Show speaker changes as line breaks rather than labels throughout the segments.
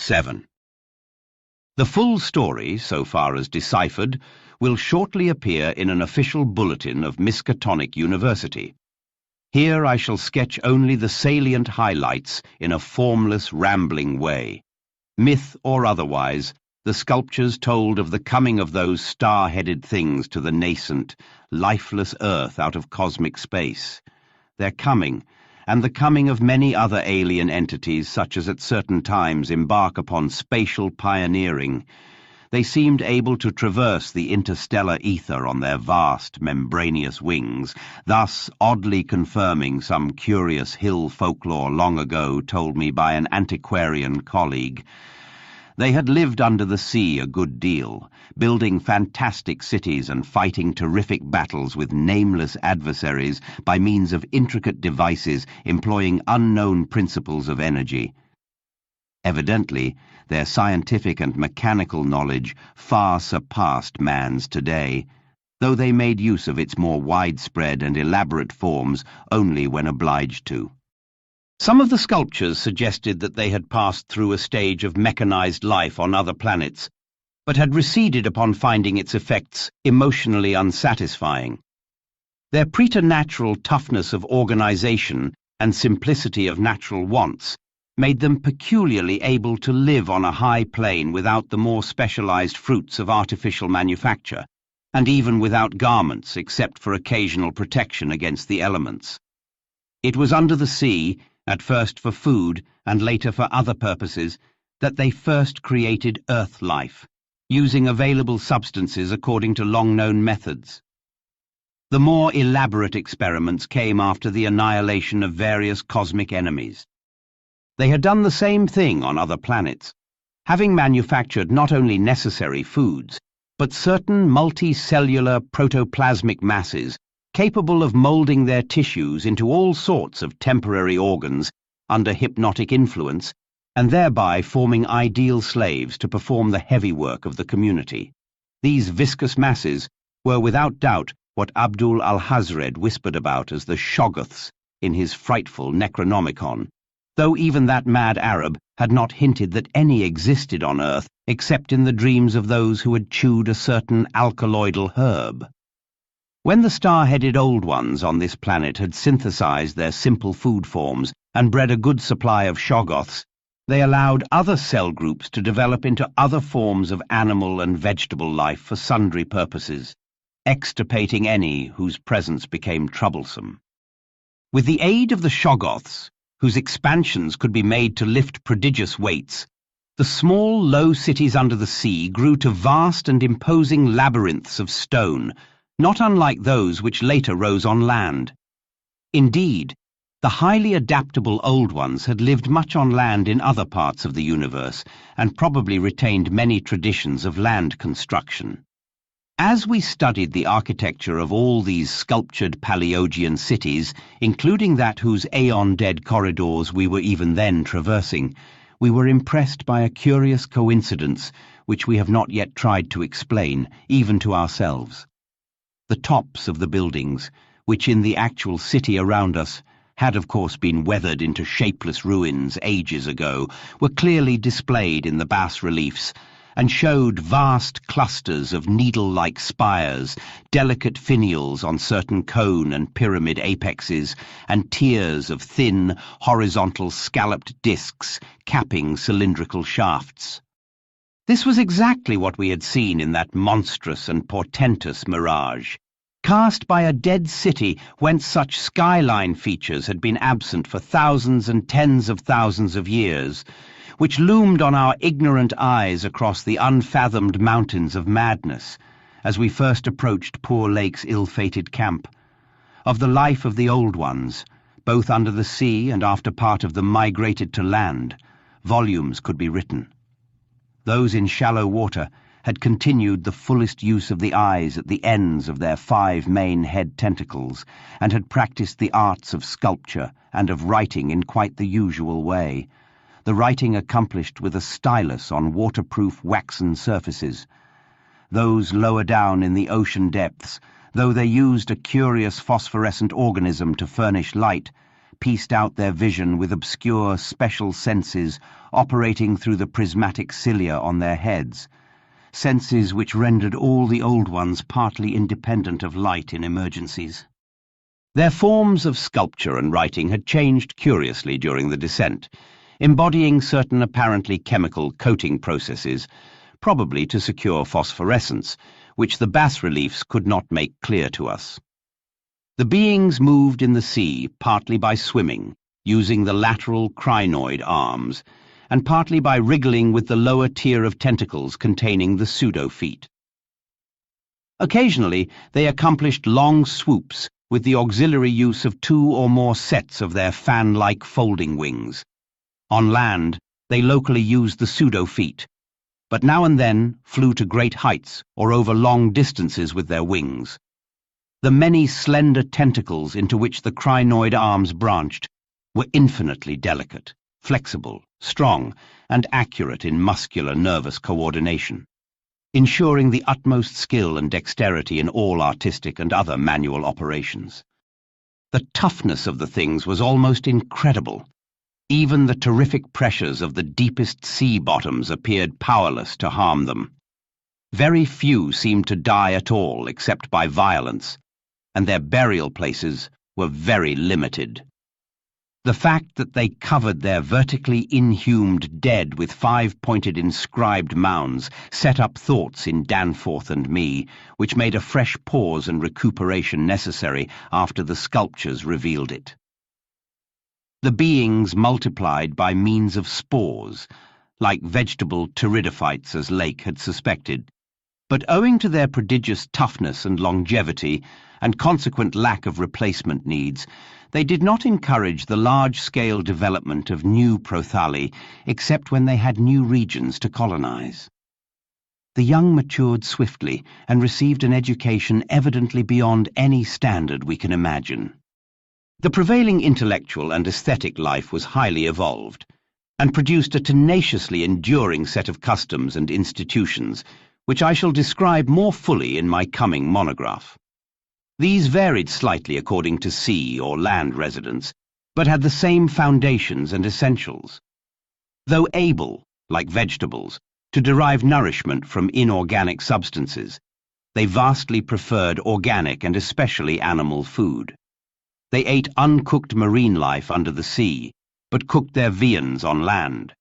VII. The full story, so far as deciphered, will shortly appear in an official bulletin of Miskatonic University. Here I shall sketch only the salient highlights in a formless, rambling way. Myth or otherwise, the sculptures told of the coming of those star-headed things to the nascent, lifeless Earth out of cosmic space. Their coming, and the coming of many other alien entities such as at certain times embark upon spatial pioneering. They seemed able to traverse the interstellar ether on their vast, membranous wings, thus oddly confirming some curious hill folklore long ago told me by an antiquarian colleague. They had lived under the sea a good deal, building fantastic cities and fighting terrific battles with nameless adversaries by means of intricate devices employing unknown principles of energy. Evidently, their scientific and mechanical knowledge far surpassed man's today, though they made use of its more widespread and elaborate forms only when obliged to. Some of the sculptures suggested that they had passed through a stage of mechanized life on other planets, but had receded upon finding its effects emotionally unsatisfying. Their preternatural toughness of organization and simplicity of natural wants made them peculiarly able to live on a high plane without the more specialized fruits of artificial manufacture, and even without garments except for occasional protection against the elements. It was under the sea, at first for food and later for other purposes, that they first created Earth life, using available substances according to long-known methods. The more elaborate experiments came after the annihilation of various cosmic enemies. They had done the same thing on other planets, having manufactured not only necessary foods, but certain multicellular protoplasmic masses capable of molding their tissues into all sorts of temporary organs under hypnotic influence, and thereby forming ideal slaves to perform the heavy work of the community. These viscous masses were without doubt what Abdul al-Hazred whispered about as the Shoggoths in his frightful Necronomicon, though even that mad Arab had not hinted that any existed on Earth except in the dreams of those who had chewed a certain alkaloidal herb. When the star-headed Old Ones on this planet had synthesized their simple food forms and bred a good supply of Shoggoths, they allowed other cell groups to develop into other forms of animal and vegetable life for sundry purposes, extirpating any whose presence became troublesome. With the aid of the Shoggoths, whose expansions could be made to lift prodigious weights, the small, low cities under the sea grew to vast and imposing labyrinths of stone, not unlike those which later rose on land. Indeed, the highly adaptable Old Ones had lived much on land in other parts of the universe, and probably retained many traditions of land construction. As we studied the architecture of all these sculptured Paleogean cities, including that whose aeon-dead corridors we were even then traversing, we were impressed by a curious coincidence which we have not yet tried to explain, even to ourselves. The tops of the buildings, which in the actual city around us had of course been weathered into shapeless ruins ages ago, were clearly displayed in the bas-reliefs, and showed vast clusters of needle-like spires, delicate finials on certain cone and pyramid apexes, and tiers of thin, horizontal scalloped discs capping cylindrical shafts. This was exactly what we had seen in that monstrous and portentous mirage, cast by a dead city whence such skyline features had been absent for thousands and tens of thousands of years, which loomed on our ignorant eyes across the unfathomed mountains of madness as we first approached poor Lake's ill-fated camp. Of the life of the Old Ones, both under the sea and after part of them migrated to land, volumes could be written. Those in shallow water had continued the fullest use of the eyes at the ends of their 5 main head tentacles, and had practiced the arts of sculpture and of writing in quite the usual way, the writing accomplished with a stylus on waterproof waxen surfaces. Those lower down in the ocean depths, though they used a curious phosphorescent organism to furnish light, pieced out their vision with obscure special senses operating through the prismatic cilia on their heads, senses which rendered all the old ones partly independent of light in emergencies. Their forms of sculpture and writing had changed curiously during the descent, embodying certain apparently chemical coating processes, probably to secure phosphorescence, which the bas-reliefs could not make clear to us. The beings moved in the sea partly by swimming, using the lateral crinoid arms, and partly by wriggling with the lower tier of tentacles containing the pseudo-feet. Occasionally, they accomplished long swoops with the auxiliary use of 2 or more sets of their fan-like folding wings. On land, they locally used the pseudo-feet, but now and then flew to great heights or over long distances with their wings. The many slender tentacles into which the crinoid arms branched were infinitely delicate, flexible, strong, and accurate in muscular nervous coordination, ensuring the utmost skill and dexterity in all artistic and other manual operations. The toughness of the things was almost incredible. Even the terrific pressures of the deepest sea bottoms appeared powerless to harm them. Very few seemed to die at all except by violence, and their burial places were very limited. The fact that they covered their vertically inhumed dead with 5-pointed inscribed mounds set up thoughts in Danforth and me, which made a fresh pause and recuperation necessary after the sculptures revealed it. The beings multiplied by means of spores, like vegetable pteridophytes as Lake had suspected, but owing to their prodigious toughness and longevity and consequent lack of replacement needs, they did not encourage the large-scale development of new prothali except when they had new regions to colonize. The young matured swiftly and received an education evidently beyond any standard we can imagine. The prevailing intellectual and aesthetic life was highly evolved, and produced a tenaciously enduring set of customs and institutions, which I shall describe more fully in my coming monograph. These varied slightly according to sea or land residence, but had the same foundations and essentials. Though able, like vegetables, to derive nourishment from inorganic substances, they vastly preferred organic and especially animal food. They ate uncooked marine life under the sea, but cooked their viands on land.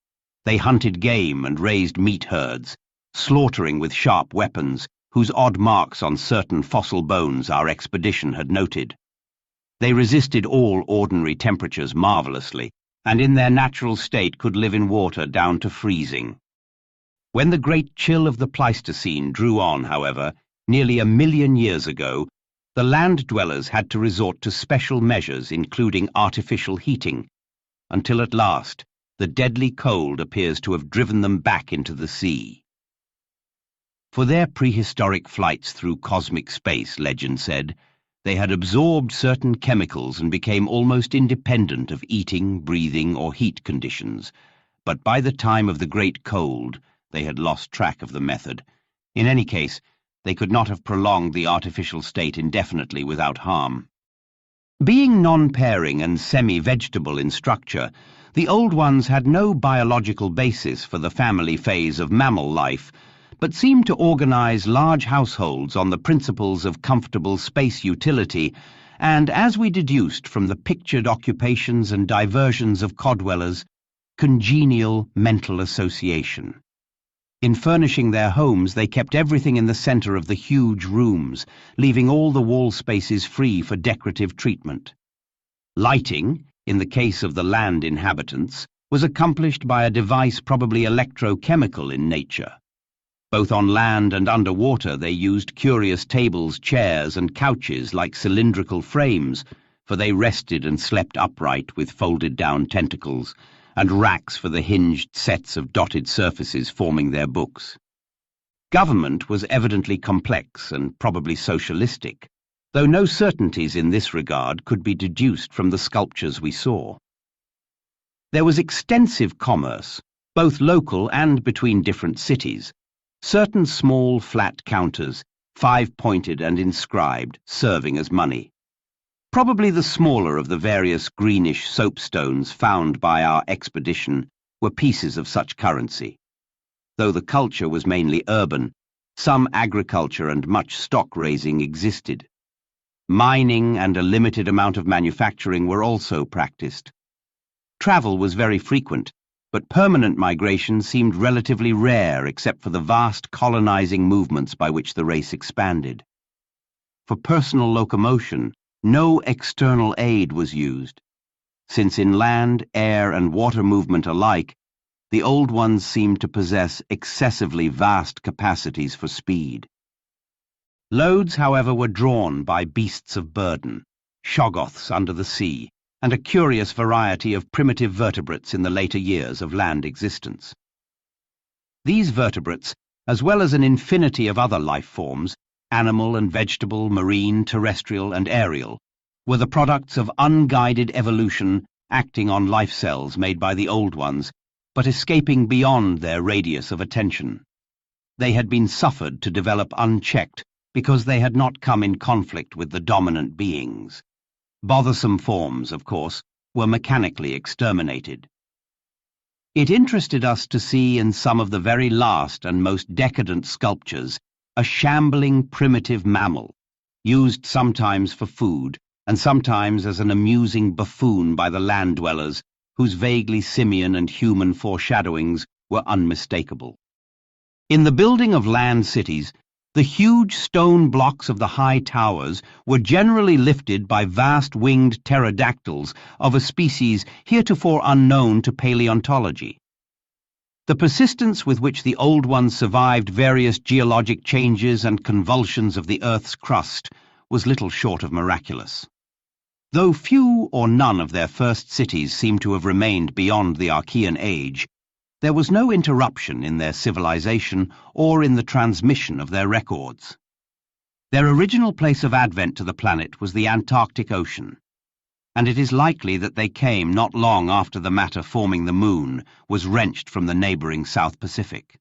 They hunted game and raised meat herds, slaughtering with sharp weapons, whose odd marks on certain fossil bones our expedition had noted. They resisted all ordinary temperatures marvelously, and in their natural state could live in water down to freezing. When the great chill of the Pleistocene drew on, however, nearly 1 million years ago, the land dwellers had to resort to special measures including artificial heating, until at last the deadly cold appears to have driven them back into the sea. For their prehistoric flights through cosmic space, legend said, they had absorbed certain chemicals and became almost independent of eating, breathing, or heat conditions, but by the time of the Great Cold, they had lost track of the method. In any case, they could not have prolonged the artificial state indefinitely without harm. Being non-pairing and semi-vegetable in structure, the old ones had no biological basis for the family phase of mammal life, but seemed to organize large households on the principles of comfortable space utility and, as we deduced from the pictured occupations and diversions of cod-dwellers, congenial mental association. In furnishing their homes, they kept everything in the center of the huge rooms, leaving all the wall spaces free for decorative treatment. Lighting, in the case of the land inhabitants, was accomplished by a device probably electrochemical in nature. Both on land and underwater they used curious tables, chairs, and couches like cylindrical frames, for they rested and slept upright with folded-down tentacles, and racks for the hinged sets of dotted surfaces forming their books. Government was evidently complex and probably socialistic, though no certainties in this regard could be deduced from the sculptures we saw. There was extensive commerce, both local and between different cities, certain small flat counters, 5-pointed and inscribed, serving as money. Probably the smaller of the various greenish soapstones found by our expedition were pieces of such currency. Though the culture was mainly urban, some agriculture and much stock raising existed. Mining and a limited amount of manufacturing were also practiced. Travel was very frequent, but permanent migration seemed relatively rare except for the vast colonizing movements by which the race expanded. For personal locomotion, no external aid was used, since in land, air, and water movement alike, the Old Ones seemed to possess excessively vast capacities for speed. Loads, however, were drawn by beasts of burden, Shoggoths under the sea, and a curious variety of primitive vertebrates in the later years of land existence. These vertebrates, as well as an infinity of other life forms, animal and vegetable, marine, terrestrial, and aerial, were the products of unguided evolution acting on life cells made by the Old Ones, but escaping beyond their radius of attention. They had been suffered to develop unchecked because they had not come in conflict with the dominant beings. Bothersome forms, of course, were mechanically exterminated. It interested us to see in some of the very last and most decadent sculptures a shambling primitive mammal, used sometimes for food and sometimes as an amusing buffoon by the land dwellers, whose vaguely simian and human foreshadowings were unmistakable. In the building of land cities, the huge stone blocks of the high towers were generally lifted by vast winged pterodactyls of a species heretofore unknown to paleontology. The persistence with which the Old Ones survived various geologic changes and convulsions of the Earth's crust was little short of miraculous. Though few or none of their first cities seem to have remained beyond the Archean age, there was no interruption in their civilization or in the transmission of their records. Their original place of advent to the planet was the Antarctic Ocean, and it is likely that they came not long after the matter forming the Moon was wrenched from the neighboring South Pacific.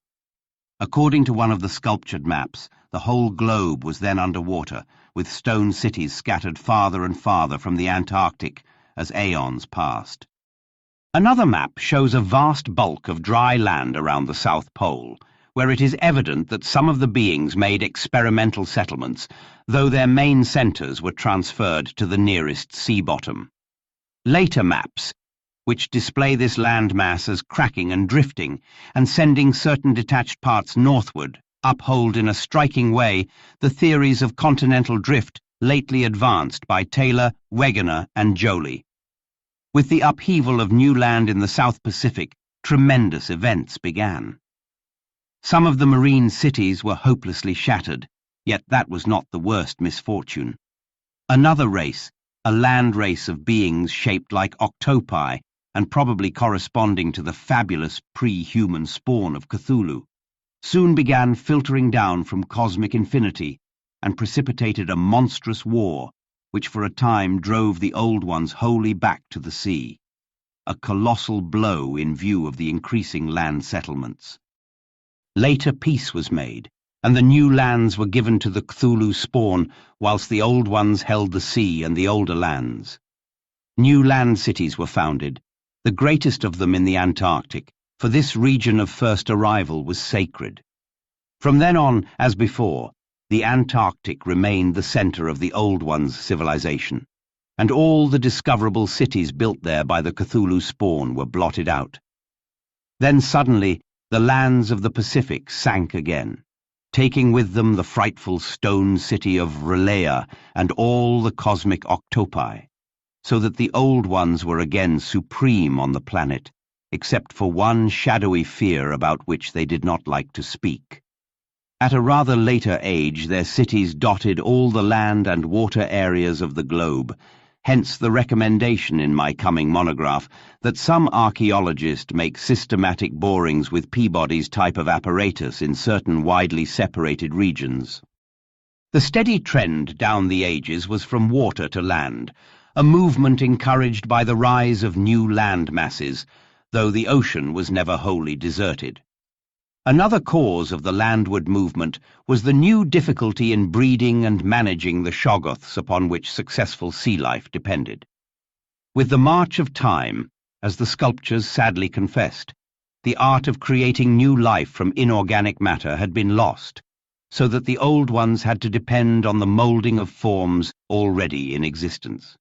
According to one of the sculptured maps, the whole globe was then underwater, with stone cities scattered farther and farther from the Antarctic as aeons passed. Another map shows a vast bulk of dry land around the South Pole, where it is evident that some of the beings made experimental settlements, though their main centres were transferred to the nearest sea bottom. Later maps, which display this landmass as cracking and drifting, and sending certain detached parts northward, uphold in a striking way the theories of continental drift lately advanced by Taylor, Wegener, and Joly. With the upheaval of new land in the South Pacific, tremendous events began. Some of the marine cities were hopelessly shattered, yet that was not the worst misfortune. Another race, a land race of beings shaped like octopi and probably corresponding to the fabulous pre-human spawn of Cthulhu, soon began filtering down from cosmic infinity and precipitated a monstrous war which for a time drove the Old Ones wholly back to the sea, a colossal blow in view of the increasing land settlements. Later peace was made, and the new lands were given to the Cthulhu spawn, whilst the Old Ones held the sea and the older lands. New land cities were founded, the greatest of them in the Antarctic, for this region of first arrival was sacred. From then on, as before, the Antarctic remained the centre of the Old Ones' civilization, and all the discoverable cities built there by the Cthulhu spawn were blotted out. Then suddenly, the lands of the Pacific sank again, taking with them the frightful stone city of Relea and all the cosmic octopi, so that the Old Ones were again supreme on the planet, except for one shadowy fear about which they did not like to speak. At a rather later age, their cities dotted all the land and water areas of the globe, hence the recommendation in my coming monograph that some archaeologist make systematic borings with Peabody's type of apparatus in certain widely separated regions. The steady trend down the ages was from water to land, a movement encouraged by the rise of new land masses, though the ocean was never wholly deserted. Another cause of the landward movement was the new difficulty in breeding and managing the Shoggoths upon which successful sea life depended. With the march of time, as the sculptures sadly confessed, the art of creating new life from inorganic matter had been lost, so that the old ones had to depend on the moulding of forms already in existence.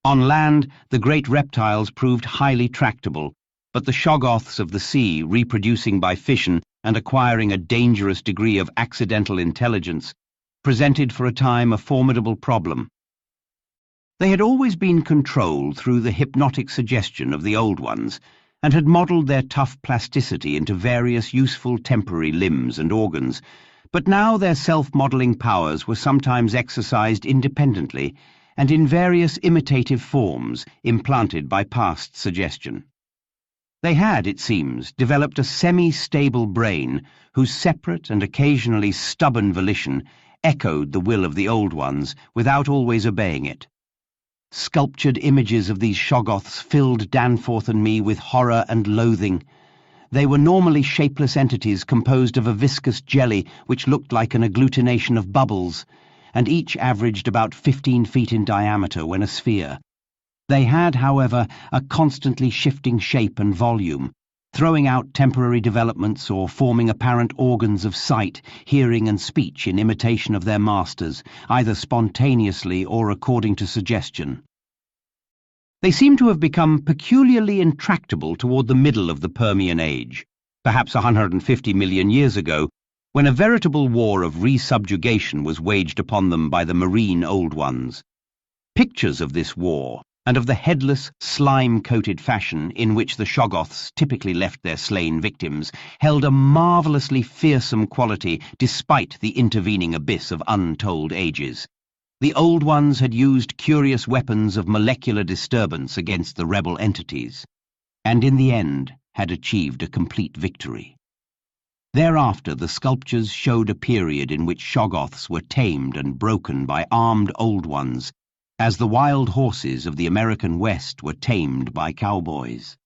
On land, the great reptiles proved highly tractable, but the Shoggoths of the sea, reproducing by fission and acquiring a dangerous degree of accidental intelligence, presented for a time a formidable problem. They had always been controlled through the hypnotic suggestion of the old ones, and had modelled their tough plasticity into various useful temporary limbs and organs, but now their self-modelling powers were sometimes exercised independently and in various imitative forms implanted by past suggestion. They had, it seems, developed a semi-stable brain whose separate and occasionally stubborn volition echoed the will of the old ones without always obeying it. Sculptured images of these Shoggoths filled Danforth and me with horror and loathing. They were normally shapeless entities composed of a viscous jelly which looked like an agglutination of bubbles, and each averaged about 15 feet in diameter when a sphere. They had, however, a constantly shifting shape and volume, throwing out temporary developments or forming apparent organs of sight, hearing and speech in imitation of their masters, either spontaneously or according to suggestion. They seem to have become peculiarly intractable toward the middle of the Permian Age, perhaps 150 million years ago, when a veritable war of resubjugation was waged upon them by the marine Old Ones. Pictures of this war, and of the headless, slime-coated fashion in which the Shoggoths typically left their slain victims, held a marvellously fearsome quality despite the intervening abyss of untold ages. The Old Ones had used curious weapons of molecular disturbance against the rebel entities, and in the end had achieved a complete victory. Thereafter the sculptures showed a period in which Shoggoths were tamed and broken by armed Old Ones, as the wild horses of the American West were tamed by cowboys.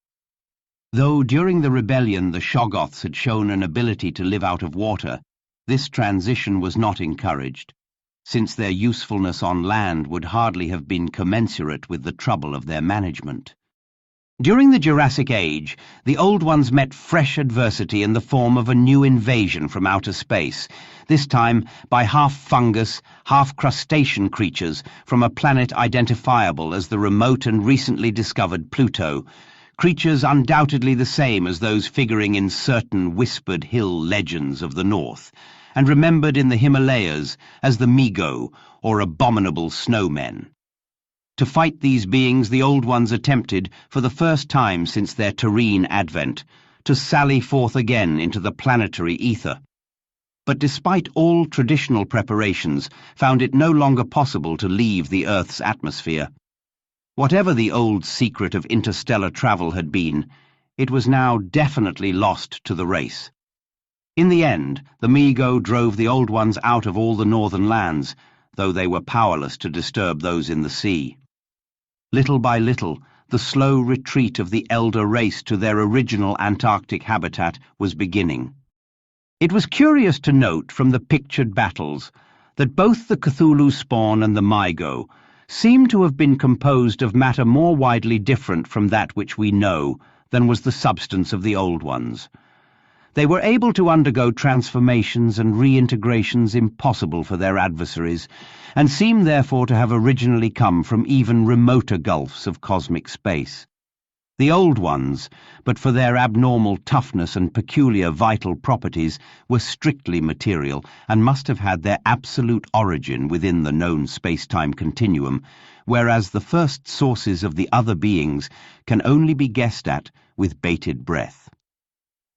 Though during the rebellion the Shoggoths had shown an ability to live out of water, this transition was not encouraged, since their usefulness on land would hardly have been commensurate with the trouble of their management. During the Jurassic Age, the Old Ones met fresh adversity in the form of a new invasion from outer space, this time by half-fungus, half-crustacean creatures from a planet identifiable as the remote and recently discovered Pluto, creatures undoubtedly the same as those figuring in certain whispered hill legends of the north, and remembered in the Himalayas as the Migo, or abominable snowmen. To fight these beings, the Old Ones attempted, for the first time since their terrene advent, to sally forth again into the planetary ether. But despite all traditional preparations, found it no longer possible to leave the Earth's atmosphere. Whatever the old secret of interstellar travel had been, it was now definitely lost to the race. In the end, the Migo drove the Old Ones out of all the northern lands, though they were powerless to disturb those in the sea. Little by little, the slow retreat of the elder race to their original Antarctic habitat was beginning. It was curious to note from the pictured battles that both the Cthulhu spawn and the Migo seem to have been composed of matter more widely different from that which we know than was the substance of the Old Ones. They were able to undergo transformations and reintegrations impossible for their adversaries, and seem therefore to have originally come from even remoter gulfs of cosmic space. The Old Ones, but for their abnormal toughness and peculiar vital properties, were strictly material and must have had their absolute origin within the known space-time continuum, whereas the first sources of the other beings can only be guessed at with bated breath.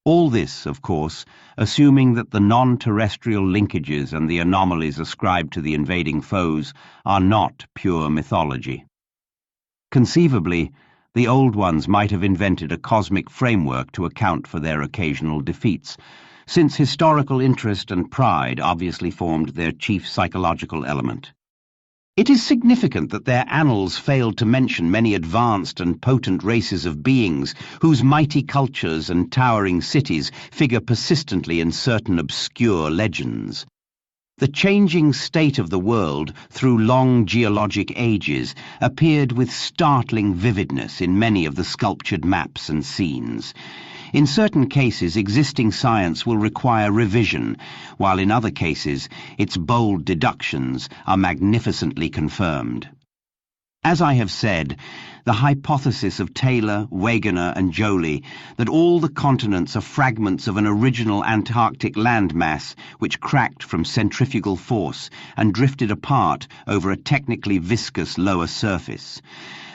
All this, of course, assuming that the non-terrestrial linkages and the anomalies ascribed to the invading foes are not pure mythology. Conceivably, the Old Ones might have invented a cosmic framework to account for their occasional defeats, since historical interest and pride obviously formed their chief psychological element. It is significant that their annals failed to mention many advanced and potent races of beings whose mighty cultures and towering cities figure persistently in certain obscure legends. The changing state of the world through long geologic ages appeared with startling vividness in many of the sculptured maps and scenes. In certain cases, existing science will require revision, while in other cases, its bold deductions are magnificently confirmed. As I have said, the hypothesis of Taylor, Wegener, and Joly that all the continents are fragments of an original Antarctic landmass which cracked from centrifugal force and drifted apart over a technically viscous lower surface,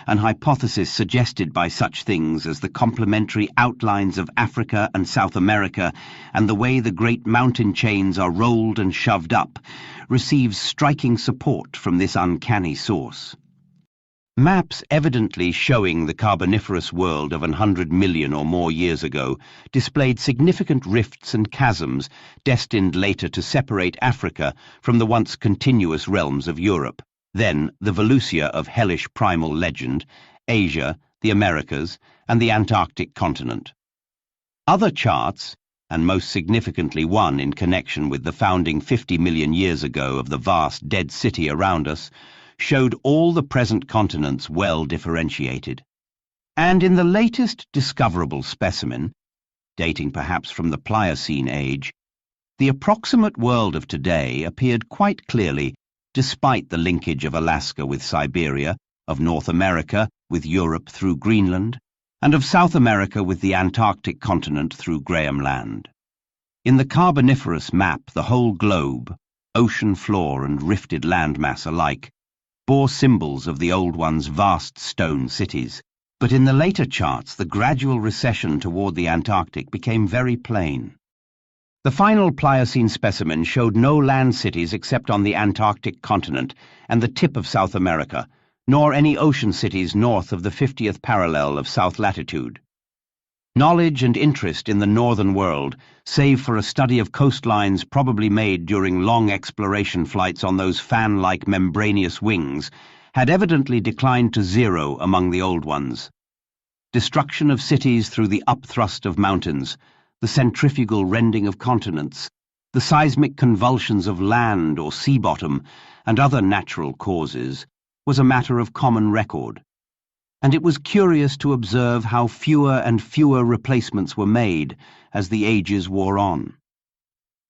an hypothesis suggested by such things as the complementary outlines of Africa and South America and the way the great mountain chains are rolled and shoved up, receives striking support from this uncanny source. Maps evidently showing the Carboniferous world of 100 million or more years ago displayed significant rifts and chasms destined later to separate Africa from the once continuous realms of Europe, then the Volusia of hellish primal legend, Asia, the Americas, and the Antarctic continent. Other charts, and most significantly one in connection with the founding 50 million years ago of the vast dead city around us, showed all the present continents well differentiated. And in the latest discoverable specimen, dating perhaps from the Pliocene age, the approximate world of today appeared quite clearly, despite the linkage of Alaska with Siberia, of North America with Europe through Greenland, and of South America with the Antarctic continent through Graham Land. In the Carboniferous map, the whole globe, ocean floor and rifted landmass alike, bore symbols of the old one's vast stone cities, but in the later charts the gradual recession toward the Antarctic became very plain. The final Pliocene specimen showed no land cities except on the Antarctic continent and the tip of South America, nor any ocean cities north of the 50th parallel of south latitude. Knowledge and interest in the northern world, save for a study of coastlines probably made during long exploration flights on those fan-like membranous wings, had evidently declined to zero among the old ones. Destruction of cities through the upthrust of mountains, the centrifugal rending of continents, the seismic convulsions of land or sea bottom, and other natural causes, was a matter of common record. And it was curious to observe how fewer and fewer replacements were made as the ages wore on.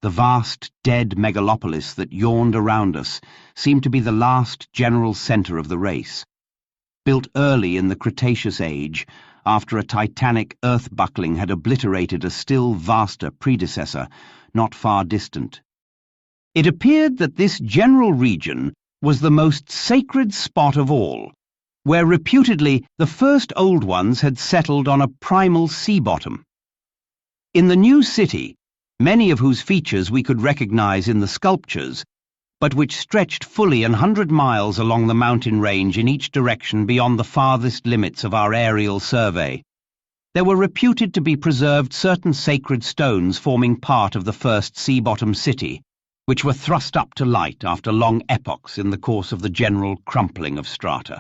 The vast, dead megalopolis that yawned around us seemed to be the last general center of the race. Built early in the Cretaceous age, after a titanic earth-buckling had obliterated a still vaster predecessor, not far distant. It appeared that this general region was the most sacred spot of all, where reputedly the first old ones had settled on a primal sea bottom. In the new city, many of whose features we could recognize in the sculptures, but which stretched fully 100 miles along the mountain range in each direction beyond the farthest limits of our aerial survey, there were reputed to be preserved certain sacred stones forming part of the first sea-bottom city, which were thrust up to light after long epochs in the course of the general crumpling of strata.